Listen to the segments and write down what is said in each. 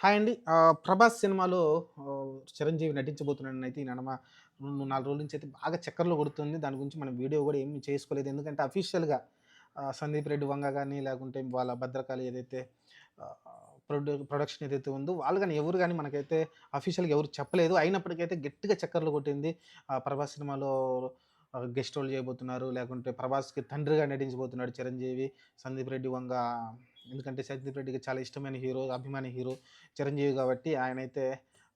Hi అండి. 'ప్రభాస్' సినిమాలో చిరంజీవి నటించబోతున్నాడనైతే ఈ నడమ 4 రోజుల నుంచి అయితే బాగా చక్కర్లు కొడుతుంది. దాని గురించి మనం వీడియో గూడా ఏమి చేసుకోలేదు. ఎందుకంటే అఫీషియల్‌గా 'సందీప్ రెడ్డి వంగ' గాని, లేకుంటే వాళ్ళ భద్రకాళి ఏదైతే ఆహ్, ప్రొడక్షన్ ఏదైతే ఉందో వాళ్ళు గాని, ఎవరు గాని మనకైతే అఫీషియల్‌గా ఎవరు చెప్పలేదు. అయినప్పటికైతే గట్టిగా చక్కర్లు కొట్టింది. 'ప్రభాస్' సినిమాలో గెస్ట్ రోల్ చేయబోతున్నారు. లేకుంటే 'ప్రభాస్‌కి' తండ్రిగా నటించబోతున్నాడు చిరంజీవి. 'సందీప్ రెడ్డి వంగ' ఎందుకంటే 'సందీప్ రెడ్డికి' చాలా ఇష్టమైన హీరో, అభిమాని హీరో. చిరంజీవి గాబట్టి ఆయనైతే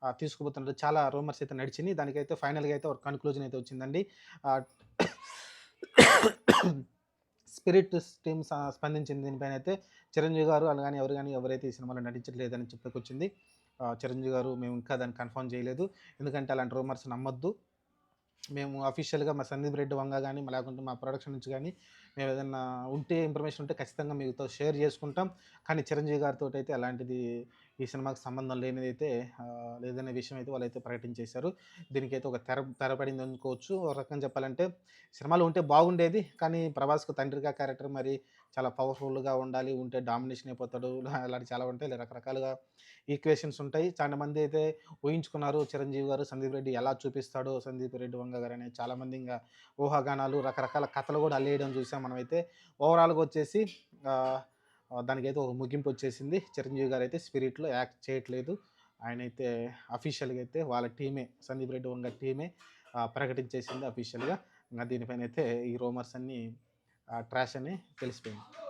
తీసుకుపోతున్నట్టు చాలా రూమర్స్ అయితే నడిచినియి. దానికైతే ఫైనల్‌గా అయితే ఒక కన్‌క్లూజన్ అయితే వచ్చిందండి. ఆహ్, 'స్పిరిట్' టీమ్ స్పందించింది దీనిపైనైతే. చిరంజీవి గారు ఆళ్ళు గాని, ఎవరు గాని ఎవరైతే ఈ సినిమాలో నటించట్లేదని చెప్పుకొచ్చింది. చిరంజీవి గారు మేము ఇంకా దాన్ని కన్ఫర్మ్ చేయలేదు. ఎందుకంటే అలాంటి రూమర్స్ నమ్మొద్దు. మేము అఫీషియల్‌గా మా 'సందీప్ రెడ్డి వంగ' గాని, లేకుంటే మా ప్రొడక్షన్ నుంచి గాని, మేమేదన్నా ఉంటే ఇన్ఫర్మేషన్ ఉంటే ఖచ్చితంగా మీతో షేర్ జేసుకుంటాం. కానీ చిరంజీవి గారితోటైతే అలాంటిది ఈ సినిమాకి సంబంధం లేనిదైతే లేదనే విషయం అయితే వాళ్ళైతే ప్రకటించేశారు. దీనికైతే ఒక తెర పడిందనుకోవచ్చు. ఒక రకంగా చెప్పాలంటే సినిమాలో ఉంటే బాగుండేది. కానీ 'ప్రభాస్‌కు' తండ్రిగా క్యారెక్టర్ మరి చాలా పవర్‌ఫుల్‌గా ఉండాలి. ఉంటే డామినేషన్ అయిపోతాడు. అలాంటివి చాలా ఉంటాయి. రకరకాలుగా ఈక్వేషన్స్ ఉంటాయి. చాలా మంది అయితే ఊహించుకున్నారు. చిరంజీవి గారు, సందీప్ రెడ్డి ఎలా చూపిస్తాడో సందీప్ రెడ్డి వంగ గారని చాలామంది ఇంగ ఊహాగానాలు, రకరకాల కథలు గూడా అల్లేయడం చూసాం మనమైతే. ఓవరాల్‌గా వచ్చేసి ఆహ్, దానికైతే ఒక ముగింపొచ్చేసింది. చిరంజీవి గారైతే 'స్పిరిట్‌లో' యాక్ట్ చేయట్లేదు. ఆయనైతే అఫీషియల్‌గా అయితే వాళ్ళ టీమే, సందీప్ రెడ్డి వంగ టీమే ప్రకటించేసింది అఫీషియల్‌గా. ఇంగ దీనిపైనైతే ఈ రూమర్స్ అన్నీ ట్రాష్ అని తెలిసిపోయింది.